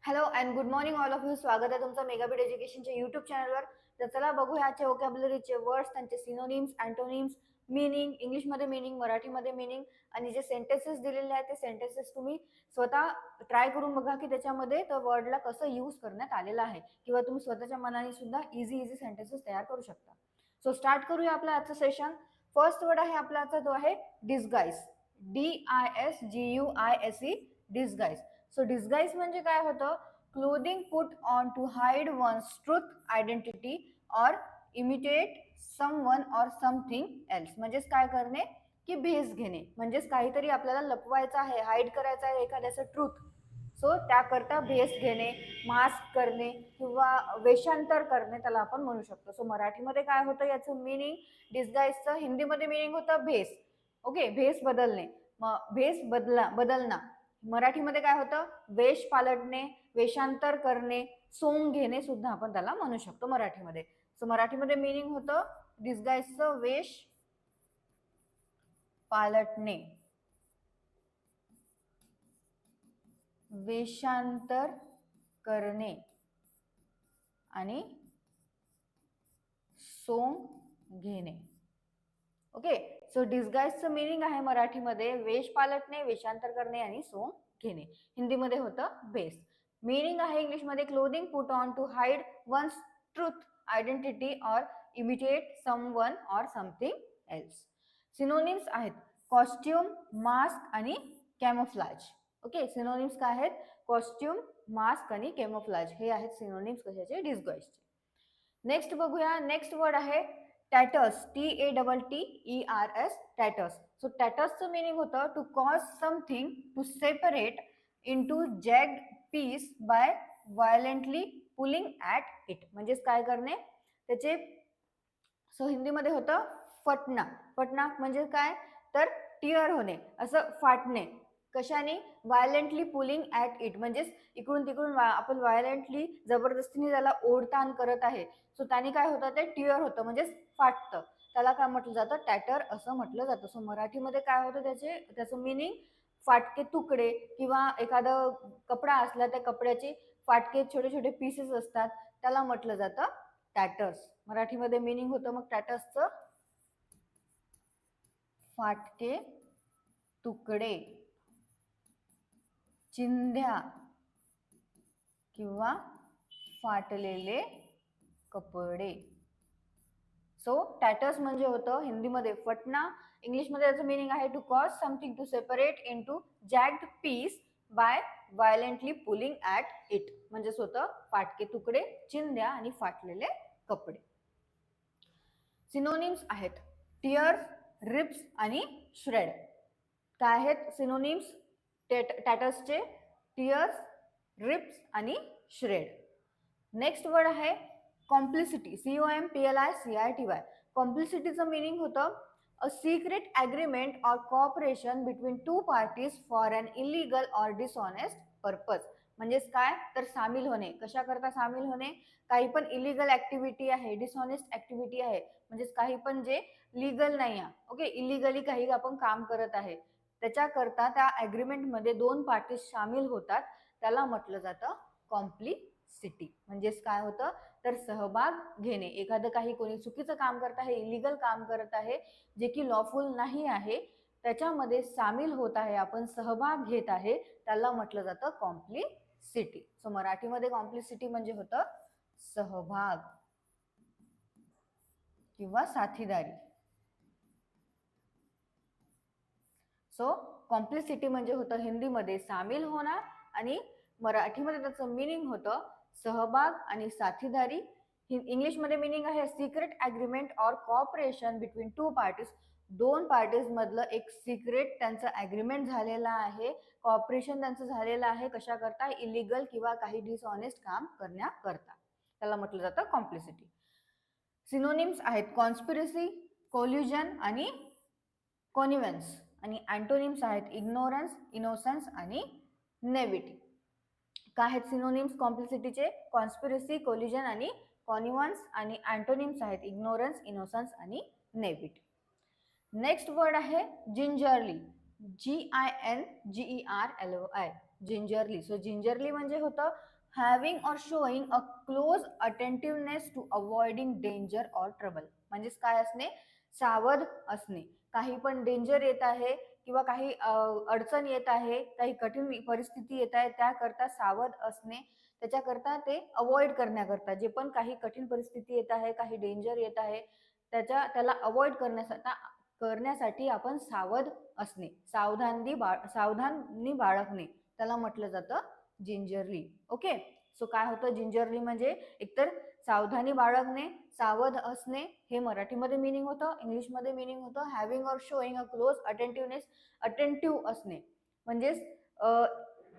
Hello and good morning all of you. स्वागत आहे तुमचं मेगाबिट एज्युकेशनच्या युट्यूब चॅनलवर. तर चला बघूया आजचे व्होकॅब्युलरीचे वर्ड्स, त्यांचे सिनोनिम्स, अँटोनिम्स, मीनिंग, इंग्लिशमध्ये मीनिंग, मराठीमध्ये मीनिंग आणि जे सेंटेन्सेस दिलेले आहेत ते सेंटेन्सेस तुम्ही स्वतः ट्राय करून बघा की त्याच्यामध्ये त्या वर्डला कसं यूज करण्यात आलेलं आहे, किंवा तुम्ही स्वतःच्या मनाने सुद्धा इझी सेंटेन्सेस तयार करू शकता. सो स्टार्ट करूया आपलं आजचं सेशन. फर्स्ट वर्ड आहे आपला आजचा, तो आहे disguise. DISGUISE, disguise. So disguise म्हणजे काय होतं? Clothing put on to hide one's truth, identity or imitate someone or something else. म्हणजेच काय करणे की भेस घेणे, म्हणजेच काहीतरी आपल्याला लपवायचं आहे, हाईड करायचं आहे एखाद्याचं ट्रूथ. सो त्याकरता भेस घेणे, मास्क करणे किंवा वेषांतर करणे त्याला आपण म्हणू शकतो. सो मराठीमध्ये काय होतं याचं मिनिंग? डिस्गाईजचं हिंदीमध्ये मिनिंग होतं भेस. ओके, भेस बदलणे, भेस बदलणं. मराठीमध्ये काय होतं? वेश पालटणे, वेषांतर करणे, सोंग घेणे सुद्धा आपण त्याला म्हणू शकतो मराठीमध्ये. सो मराठीमध्ये मीनिंग होतं डिस्गाईजचं वेश पालटणे, वेषांतर करणे आणि सोंग घेणे. ओके, सो डिस्गाईजचं मीनिंग आहे मराठीमध्ये वेश पालटणे, वेषांतर करणे आणि सोंग घेणे. हिंदीमध्ये होतं बेस. मीनिंग आहे इंग्लिशमध्ये clothing put on to hide one's truth, identity or imitate someone or something else. Synonyms आहेत कॉस्ट्युम, मास्क आणि कॅमोफ्लाज. ओके, सिनोनिम्स काय आहेत? कॉस्ट्युम, मास्क आणि कॅमोफ्लाज हे आहेत सिनोनिम्स कशाचे? डिस्गाईजचे. नेक्स्ट बघूया. नेक्स्ट वर्ड आहे टॅटर्स. TATTERS, tatters. सो टॅटर्सचं मिनिंग होतं to cause something to separate into jagged piece by violently pulling at it. म्हणजेच काय करणे त्याचे? सो हिंदीमध्ये होतं फटना. फटना म्हणजे काय? तर टिअर होणे, असं फाटणे. कशाने? व्हायलेंटली पुलिंग ॲट इट, म्हणजेच इकडून तिकडून आपण व्हायलेंटली जबरदस्तीने त्याला ओढताण करत आहे. सो त्याने काय होतं? ते टिअर होतं, म्हणजेच फाटतं. त्याला काय म्हटलं जातं? टॅटर असं म्हटलं जातं. सो मराठीमध्ये काय होतं त्याचं मिनिंग? फाटके तुकडे, किंवा एखादं कपडा असला त्या कपड्याचे फाटके छोटे छोटे पीसेस असतात, त्याला म्हटलं जातं टॅटर्स. मराठीमध्ये मिनिंग होतं मग टॅटर्सचं फाटके तुकडे, चिंध्या किंवा फाटलेले कपडे. सो टॅटर्स म्हणजे होतं हिंदीमध्ये फटना, इंग्लिशमध्ये त्याचं मिनिंग आहे to cause something to separate into jagged piece by violently pulling at it. म्हणजेच होतं फाटके तुकडे, चिंध्या आणि फाटलेले कपडे. सिनोनिम्स आहेत टिअर, रिप्स आणि श्रेड. काय आहेत सिनोनिम्स टॅटर्सचे? टिअर्स, रिप्स आणि श्रेड. नेक्स्ट वर्ड आहे कॉम्प्लिसिटी. COMPLICITY. कॉम्प्लिसिटीचं मिनिंग होतं a secret agreement or cooperation between two parties for an illegal or dishonest purpose. म्हणजेच काय? तर सामील होणे. कशाकरता सामील होणे? काही पण इलिगल ऍक्टिव्हिटी आहे, डिसऑनेस्ट ऍक्टिव्हिटी आहे, म्हणजेच काही पण जे लीगल नाही आहे. ओके, इलिगली काही आपण काम करत आहे, त्याच्याकरता त्या ॲग्रीमेंटमध्ये दोन पार्टी सामील होतात, त्याला म्हटलं जातं कॉम्प्लिसिटी. म्हणजेच काय होतं? तर सहभाग घेणे. एखादं काही कोणी चुकीचं काम करत आहे, इलिगल काम करत आहे, जे की लॉफुल नाही आहे, त्याच्यामध्ये सामील होत आहे, आपण सहभाग घेत आहे, त्याला म्हटलं जातं कॉम्प्लिसिटी. सो मराठीमध्ये कॉम्प्लिसिटी म्हणजे होतं सहभाग किंवा साथीदारी. सो कॉम्प्लिसिटी म्हणजे होतं हिंदीमध्ये सामील होणार, आणि मराठीमध्ये त्याचं मिनिंग होतं सहभाग आणि साथीदारी. इंग्लिशमध्ये मिनिंग आहे secret agreement or cooperation between two parties. दोन पार्टीज मधलं एक सिक्रेट त्यांचं ॲग्रीमेंट झालेलं आहे, कॉपरेशन त्यांचं झालेलं आहे. कशा करता? इलिगल किंवा काही डिसऑनेस्ट काम करण्याकरता, त्याला म्हटलं जातं कॉम्प्लिसिटी. सिनोनिम्स आहेत कॉन्स्पिरसी, कोल्युजन आणि कॉनिव्हन्स. आणि अँटोनिम्स आहेत इग्नोरन्स, इनोसन्स आणि नेव्हिटी. काय आहेत सिनोनिम्स कॉम्प्लिसिटीचे? कॉन्स्पिरसी, कोल्युजन आणि कॉनिव्हन्स. आणि अँटोनिम्स आहेत इग्नोरन्स, इनोसन्स आणि नेव्हिटी. नेक्स्ट वर्ड आहे gingerly. GINGERLY. Gingerly. So gingerly म्हणजे होतं having or showing a close attentiveness to avoiding danger or trouble. म्हणजेच काय असणे, सावध असणे. काही पण डेंजर येत आहे किंवा काही अडचण येत आहे, काही कठीण परिस्थिती येत आहे, त्याकरता सावध असणे, त्याच्याकरता ते अवॉइड करण्याकरता, जे पण काही कठीण परिस्थिती येत आहे, काही डेंजर येत आहे, त्याला अवॉइड करण्यासाठी आपण सावध असणे, सावधानी बाळगणे, त्याला म्हटलं जातं जिंजरली. ओके. सो काय होतं जिंजरली म्हणजे एकतर सावधानी बाळगणे, सावध असणे, हे मराठीमध्ये मिनिंग होतं. इंग्लिशमध्ये मिनिंग होतं having or showing a close attentiveness. Attentive असणे म्हणजेच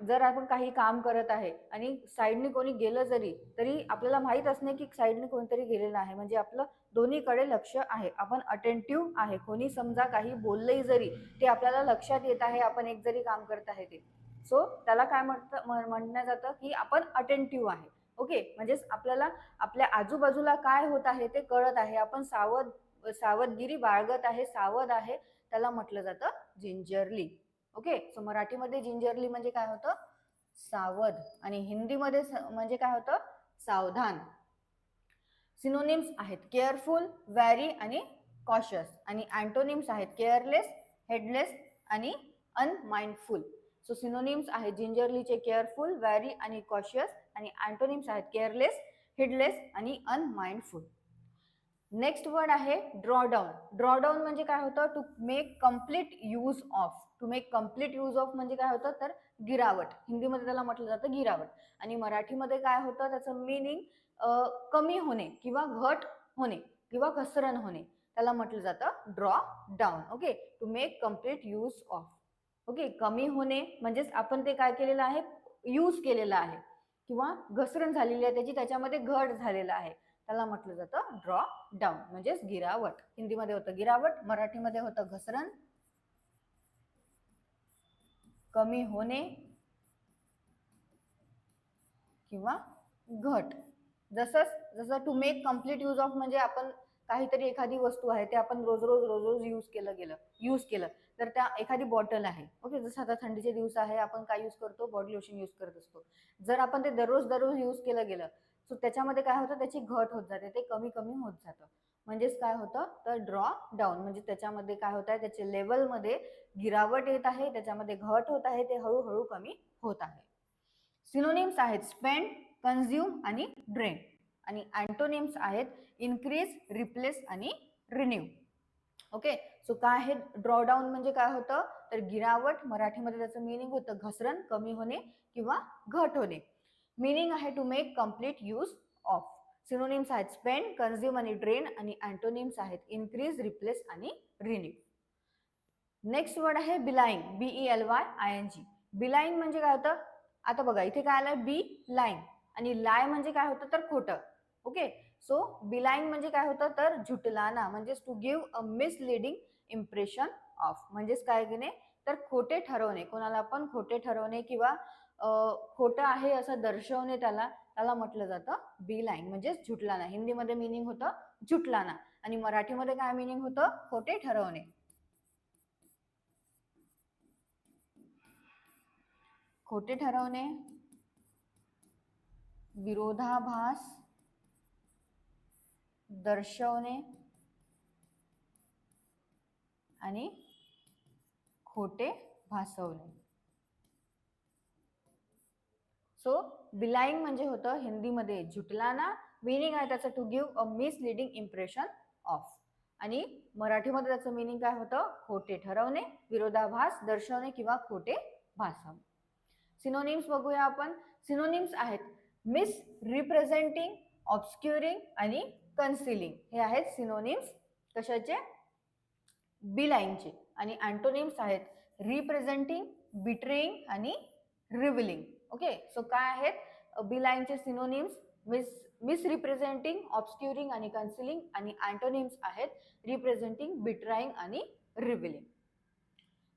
जर आपण काही काम करत आहे आणि साईडने कोणी गेलं तरी आपल्याला माहित असणे की साईडने कोणतरी गेलेलं आहे, म्हणजे आपलं दोन्हीकडे लक्ष आहे, आपण अटेंटिव्ह आहे. कोणी समजा काही बोललंही जरी ते आपल्याला लक्षात येत आहे, आपण एक जरी काम करत आहे ते. सो त्याला काय म्हणण्यात जातं की आपण अटेंटिव्ह आहे. ओके. म्हणजेच आपल्याला आपल्या आजूबाजूला काय होत आहे ते कळत आहे, आपण सावधगिरी बाळगत आहे, सावध आहे, त्याला म्हटलं जातं जिंजरली. ओके. सो मराठीमध्ये जिंजरली म्हणजे काय होतं, सावध, आणि हिंदीमध्ये म्हणजे काय होतं, सावधान. सिनोनिम्स आहेत केअरफुल, वॅरी आणि कॉशियस, आणि अँटोनिम्स आहेत केअरलेस, हेडलेस आणि अनमाइंडफुल. सो सिनोनिम्स आहेत जिंजरलीचे केअरफुल, वॅरी आणि कॉशियस, आणि अँटोनिम्स आहेत केअरलेस, हेडलेस आणि अनमाइंडफुल. नेक्स्ट वर्ड आहे ड्रॉ डाऊन. ड्रॉ डाऊन म्हणजे काय होतं, to make complete use of. To make complete use of म्हणजे काय होतं, तर गिरावट. हिंदीमध्ये त्याला म्हटलं जातं गिरावट, आणि मराठीमध्ये काय होतं त्याचं मीनिंग कमी होणे किंवा घट होणे किंवा घसरण होणे, त्याला म्हटलं जातं draw down. Okay. To make complete use of. Okay. कमी होणे म्हणजेच आपण ते काय केलेलं आहे, यूज केलेलं आहे, किंवा घसरण झालेली आहे त्याची, त्याच्यामध्ये घट झालेला आहे, त्याला म्हटलं जातं ड्रॉ डाऊन म्हणजेच गिरावट. हिंदीमध्ये होतं गिरावट, मराठीमध्ये होतं घसरण, कमी होणे किंवा घट. जसं to make complete use of म्हणजे आपण काहीतरी एखादी वस्तू आहे ते आपण रोज रोज यूज केलं तर त्या एखादी बॉटल आहे. ओके. जसं आता थंडीचे दिवस आहे, आपण काय यूज करतो, बॉडी लोशन यूज करत असतो. जर आपण ते दररोज यूज केलं गेलं सो त्याच्यामध्ये काय होतं, त्याची घट होत जाते, ते कमी होत जातं. म्हणजेच काय होतं, तर ड्रॉ डाऊन म्हणजे त्याच्यामध्ये काय होत आहे, त्याच्या लेवलमध्ये गिरावट येत आहे, त्याच्यामध्ये घट होत आहे, ते हळूहळू कमी होत आहे. सिनोनिम्स आहेत स्पेंड, कन्झ्युम आणि ड्रेन, आणि अँटोनिम्स आहेत इन्क्रीज, रिप्लेस आणि रिन्यू. ओके. सो काय आहे ड्रॉ डाऊन म्हणजे काय होतं, तर गिरावट. मराठीमध्ये त्याचं मिनिंग होतं घसरण, कमी होणे किंवा घट होणे. मिनिंग आहे to make complete use of. Synonyms आहेत स्पेंड, कन्झ्युम आणि ड्रेन, आणि अँटोनिम्स आहेत इन्क्रीज, रिप्लेस आणि रिन्यू. नेक्स्ट वर्ड आहे बिलाईंग, BELYING. बिलाईंग म्हणजे काय होतं, आता बघा इथे काय आलंय, बी लाईन, आणि लाय म्हणजे काय होतं, तर खोटं. ओके. सो बिलाईंग म्हणजे काय होतं, तर झुटलाना, म्हणजेच to give a misleading impression of, म्हणजेच काय की नाही, तर खोटे ठरवणे, कोणाला पण खोटे ठरवणे किंवा खोटं आहे असं दर्शवणे, त्याला म्हटलं जातं बिलाईंग म्हणजेच झुटलाना. हिंदीमध्ये मिनिंग होतं झुटलाना, आणि मराठीमध्ये काय मिनिंग होतं, खोटे ठरवणे. खोटे ठरवणे, विरोधाभास दर्शवणे आणि खोटे भासवणे. सो बिलाईंग म्हणजे होतं हिंदीमध्ये झुटलाना, मिनिंग आहे त्याचं to give a misleading impression of, आणि मराठीमध्ये त्याचं मिनिंग काय होतं, खोटे ठरवणे, विरोधाभास दर्शवणे किंवा खोटे भासवणे. सिनोनिम्स बघूया आपण. सिनोनिम्स आहेत मिस रिप्रेझेंटिंग, ऑब्स्क्युरिंग आणि कन्सिलिंग. हे आहेत सिनोनिम्स कशाचे, बिलाईंगचे. आणि अँटोनिम्स आहेत रिप्रेझेंटिंग, बिट्रेइंग आणि रिव्हिलिंग. ओके. सो काय आहेत बिलाईंगचे सिनोनिम्स, मिसरिप्रेझेंटिंग, ऑब्स्क्युरिंग आणि कन्सिलिंग, आणि अँटोनिम्स आहेत रिप्रेझेंटिंग, बिट्राइंग आणि रिव्हिलिंग.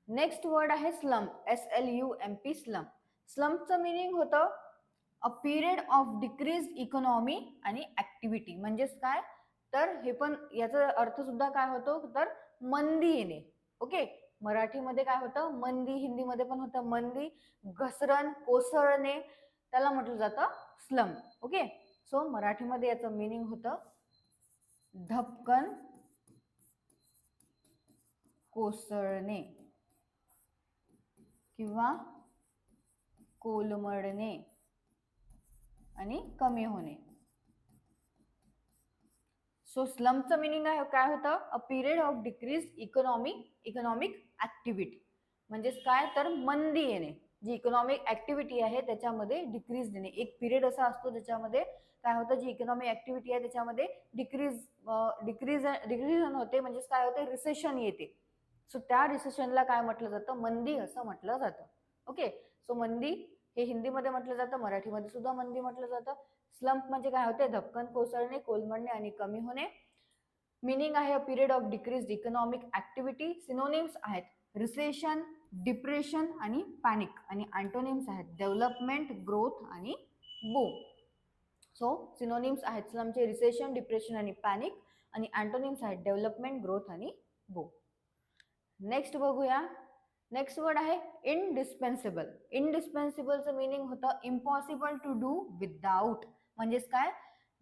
नेक्स्ट वर्ड आहे स्लम्प, SLUMP, स्लम्प. स्लम्पचं मिनिंग होतं a period of decrease economy आणि ऍक्टिव्हिटी. म्हणजेच काय, तर हे पण याचा अर्थ सुद्धा काय होतो, तर मंदी येणे. ओके. मराठीमध्ये काय होतं मंदी, हिंदीमध्ये पण होतं मंदी. घसरण, कोसळणे त्याला म्हटलं जातं स्लम. ओके, सो मराठीमध्ये याचं मिनिंग होतं धपकन कोसळणे किंवा कोलमडणे आणि कमी होणे. सो स्लमचं मिनिंग आहे काय होतं a period of decrease economic activity. म्हणजेच काय तर मंदी येणे, जी इकॉनॉमिक ऍक्टिव्हिटी आहे त्याच्यामध्ये डिक्रीज देणे. एक पिरियड असा असतो ज्याच्यामध्ये काय होतं जी इकॉनॉमिक ऍक्टिव्हिटी आहे त्याच्यामध्ये डिक्रीजन होते. म्हणजेच काय होते रिसेशन येते. सो त्या रिसेशनला काय म्हटलं जातं मंदी असं म्हटलं जातं. ओके, सो मंदी हे हिंदीमध्ये म्हटलं जातं, मराठीमध्ये सुद्धा मंदी म्हटलं जातं. स्लम्प म्हणजे काय होते धपकन कोसळणे, कोलमडणे आणि कमी होणे. मिनिंग आहे a period of decrease economic activity. Synonyms आहेत रिसेशन, डिप्रेशन आणि पॅनिक. आणि अँटोनिम्स आहेत डेव्हलपमेंट, ग्रोथ आणि बूम. सो सिनोनिम्स आहेत स्लमचे रिसेशन, डिप्रेशन आणि पॅनिक. आणि अँटोनिम्स आहेत डेव्हलपमेंट, ग्रोथ आणि बूम. नेक्स्ट बघूया. नेक्स्ट वर्ड आहे इनडिस्पेन्सिबल. इनडिस्पेन्सिबलचं मिनिंग होतं इम्पॉसिबल टू डू विदाउट. म्हणजेच काय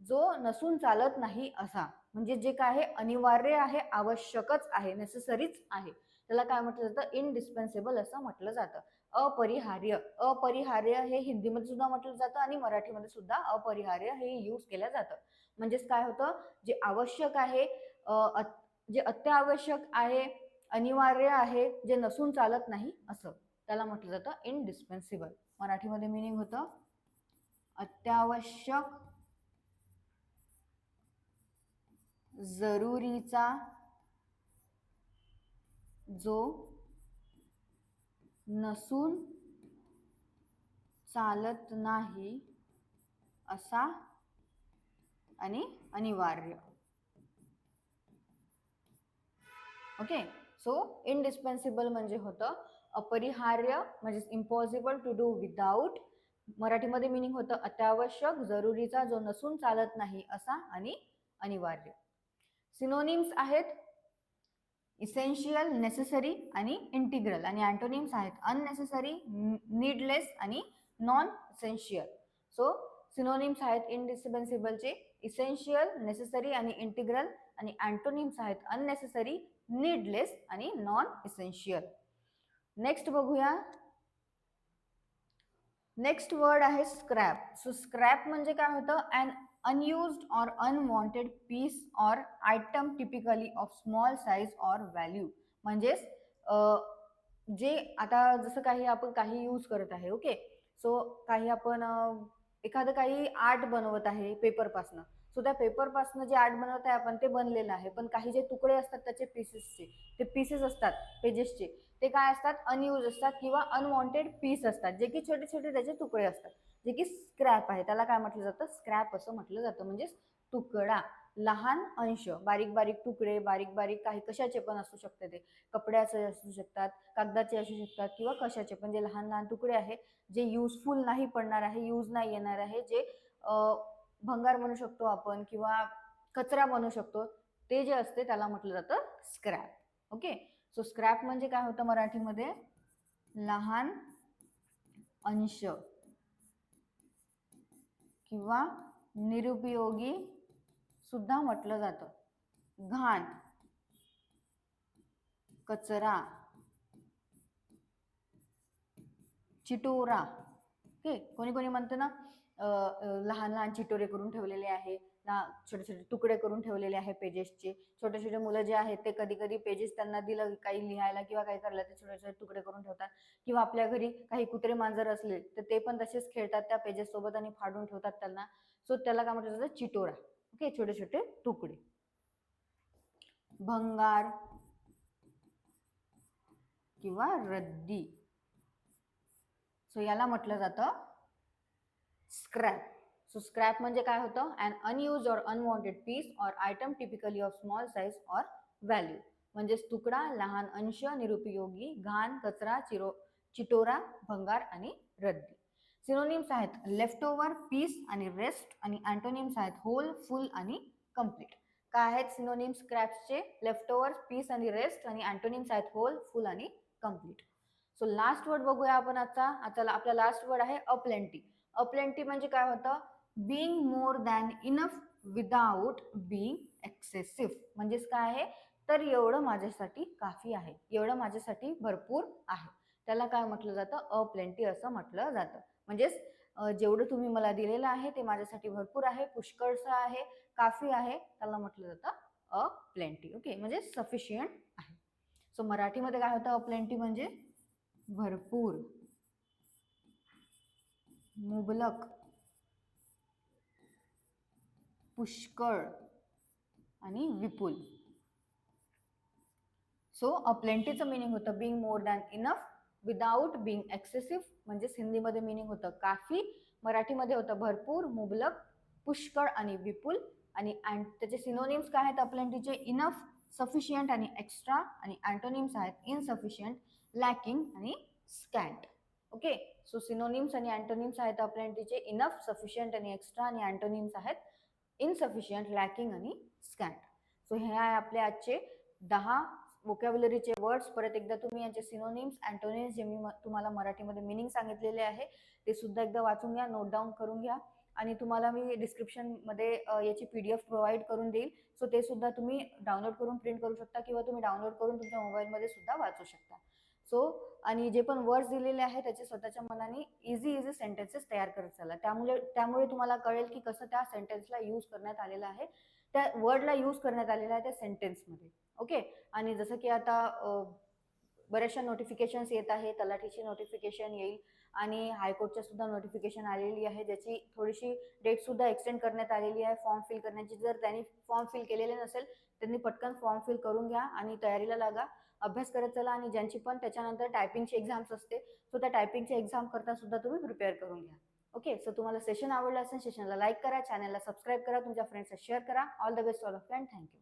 जो नसून चालत नाही असा. म्हणजे जे काय आहे अनिवार्य आहे, आवश्यकच आहे, नेसेसरीच आहे, त्याला काय म्हटलं जातं इनडिस्पेन्सिबल असं म्हटलं जातं. अपरिहार्य, अपरिहार्य हे हिंदीमध्ये सुद्धा म्हटलं जातं आणि मराठीमध्ये सुद्धा अपरिहार्य हे यूज केलं जातं. म्हणजेच काय होतं जे आवश्यक आहे, जे अत्यावश्यक आहे, अनिवार्य आहे, जे नसून चालत नाही असं त्याला म्हटलं जातं इनडिस्पेन्सिबल. मराठीमध्ये मिनिंग होतं अत्यावश्यक, जरुरीचा, जो नसून चालत नाही असा आणि अनिवार्य. ओके, सो इनडिस्पेन्सिबल म्हणजे होतं अपरिहार्य, म्हणजे इम्पॉसिबल टू डू विदाउट. मराठीमध्ये मिनिंग होतं अत्यावश्यक, जरुरीचा, जो नसून चालत नाही असा आणि अनिवार्य. सिनोनिम्स आहेत इसेन्शियल, नेसेसरी आणि इंटिग्रल. आणि अँटोनिम्स आहेत अननेसेसरी, नीडलेस आणि नॉन इसेन्शियल. सो सिनोनिम्स आहेत इनडिस्पेन्सिबलचे इसेन्शियल, नेसेसरी आणि इंटिग्रल. आणि अँटोनिम्स आहेत अननेसेसरी, नीडलेस आणि नॉन इसेन्शियल. नेक्स्ट बघूया. नेक्स्ट वर्ड आहे स्क्रॅप. सो स्क्रॅप म्हणजे काय होतं अन अनयुज्ड और अनवॉन्टेड पीस और item typically of small size और व्हॅल्यू. म्हणजेच जे आता जसं काही आपण काही यूज करत आहे. ओके, सो काही आपण एखादं काही आर्ट बनवत आहे पेपरपासनं. सो त्या पेपरपासनं जे आर्ट बनवत आहे आपण ते बनलेलं आहे, पण काही जे तुकडे असतात त्याचे पीसेसचे, ते पीसेस असतात पेजेसचे, ते काय असतात अनयूज असतात किंवा अनवॉन्टेड पीस असतात, जे की छोटे छोटे त्याचे तुकडे असतात, जे की स्क्रॅप आहे. त्याला काय म्हटलं जातं स्क्रॅप असं म्हटलं जातं. म्हणजे तुकडा, लहान अंश, बारीक बारीक तुकडे, बारीक बारीक काही कशाचे पण असू शकते, ते कपड्याचे असू शकतात, कागदाचे असू शकतात किंवा कशाचे पण, जे लहान लहान तुकडे आहे, जे युजफुल नाही पडणार आहे, यूज नाही येणार आहे, जे भंगार म्हणू शकतो आपण किंवा कचरा बनवू शकतो, ते जे असते त्याला म्हटलं जातं स्क्रॅप. ओके, सो स्क्रॅप म्हणजे काय होतं मराठीमध्ये लहान अंश किंवा निरुपयोगी सुद्धा म्हटलं जातं. घाण, कचरा, चिटोरा. ओके, कोणी कोणी म्हणते ना लहान लहान चिटोरे करून ठेवलेले आहे, छोटे छोटे तुकडे करून ठेवलेले आहे पेजेसचे. छोटे छोटे मुलं जे आहेत ते कधी कधी पेजेस त्यांना दिलं काही लिहायला किंवा काही करायला ते छोटे छोटे तुकडे करून ठेवतात. किंवा आपल्या घरी काही कुत्रे मांजर असले तर ते पण तसेच खेळतात त्या पेजेस सोबत आणि फाडून ठेवतात त्यांना. सो त्याला काय म्हटलं जातं चिटोरा. ओके, छोटे छोटे तुकडे. भंगार किंवा रद्दी, सो याला म्हटलं जातं स्क्रॅप. सो स्क्रॅप म्हणजे काय होतं अन अनयूज और अनवॉन्टेड पीस और item typically of small size और व्हॅल्यू. म्हणजेच तुकडा, लहान अंश, निरुपयोगी, घाण, कचरा, चिटोरा, भंगार आणि रद्दी. सिनोनिम्स आहेत लेफ्ट ओव्हर, पीस आणि रेस्ट. आणि अँटोनिम्स आहेत होल, फुल आणि कम्प्लीट. काय आहेत सिनोनिम्स स्क्रॅचचे? लेफ्ट ओव्हर, पीस आणि रेस्ट, आणि अँटोनिम्स आहेत होल, फुल आणि कम्प्लीट. सो लास्ट वर्ड बघूया आपण आता आपला लास्ट वर्ड आहे अप्लेंटी. अप्लेंटी म्हणजे काय होतं? Being more than enough without being excessive. म्हणजेच काय आहे? तर एवढं माझ्यासाठी काफी आहे, एवढं माझ्यासाठी भरपूर आहे, त्याला काय म्हटलं जातं? अप्लेंटी असं म्हटलं जातं. म्हणजेच जेवढं तुम्ही मला दिलेलं आहे ते माझ्यासाठी भरपूर आहे, पुष्कळसं आहे, काफी आहे, त्याला म्हटलं जातं अप्लेंटी. ओके, म्हणजे सफिशियंट आहे. सो मराठीमध्ये काय होतं? अप्लेंटी म्हणजे भरपूर, मुबलक, पुष्कळ आणि विपुल. सो अप्लेंटीचं मिनिंग होतं being more than enough without being excessive. म्हणजेच हिंदीमध्ये मिनिंग होतं काफी, मराठीमध्ये होतं भरपूर, मुबलक, पुष्कळ आणि विपुल. आणि त्याचे सिनोनिम्स काय आहेत अप्लेंटीचे? इनफ, सफिशियंट आणि एक्स्ट्रा. आणि अँटोनिम्स आहेत इनसफिशियंट, लॅकिंग आणि स्कॅन्ट. ओके, सो सिनोनिम्स आणि अँटोनिम्स आहेत अप्लेंटीचे इनफ, सफिशियंट आणि एक्स्ट्रा. आणि अँटोनिम्स आहेत इनसफिशियंट, लॅकिंग आणि स्कॅन्ट. सो हे आहे आपले आजचे 10 वोकॅब्युलरीचे वर्ड्स. परत एकदा तुम्ही यांचे सिनोनिम्स, अँटोनिम्स जे मी तुम्हाला मराठीमध्ये मिनिंग सांगितलेले आहे ते सुद्धा एकदा वाचून घ्या, नोट डाऊन करून घ्या. आणि तुम्हाला मी डिस्क्रिप्शनमध्ये याची PDF प्रोव्हाइड करून देईल. सो ते सुद्धा तुम्ही डाउनलोड करून प्रिंट करू शकता किंवा तुम्ही डाउनलोड करून तुमच्या मोबाईलमध्ये सुद्धा वाचू शकता. सो आणि जे पण वर्ड्स दिलेले आहेत त्याचे स्वतःच्या मनाने इझी सेंटेन्सेस तयार करत चला. त्यामुळे तुम्हाला कळेल की कसं त्या सेंटेन्सला यूज करण्यात आलेलं आहे, त्या वर्डला यूज करण्यात आलेला आहे त्या सेंटेन्समध्ये. ओके, आणि जसं की आता बऱ्याचशा नोटिफिकेशन्स येत आहे, तलाठीची नोटिफिकेशन येईल आणि हायकोर्टच्या सुद्धा नोटिफिकेशन आलेली आहे, ज्याची थोडीशी डेट सुद्धा एक्सटेंड करण्यात आलेली आहे फॉर्म फिल करण्याची. जर त्यांनी फॉर्म फिल केलेले नसेल त्यांनी पटकन फॉर्म फिल करून घ्या आणि तयारीला लागा, अभ्यास करत चला. आणि ज्यांची पण त्याच्यानंतर टायपिंगची एक्झाम्स असते, सो त्या टायपिंगच्या एक्झाम करता सुद्धा तुम्ही प्रिपेअर करून घ्या. ओके, सो तुम्हाला सेशन आवडलं असेल, सेशनला लाईक करा, चॅनलला सबस्क्राईब करा, तुमच्या फ्रेंड्सला शेअर करा. All the best all of friend, thank you.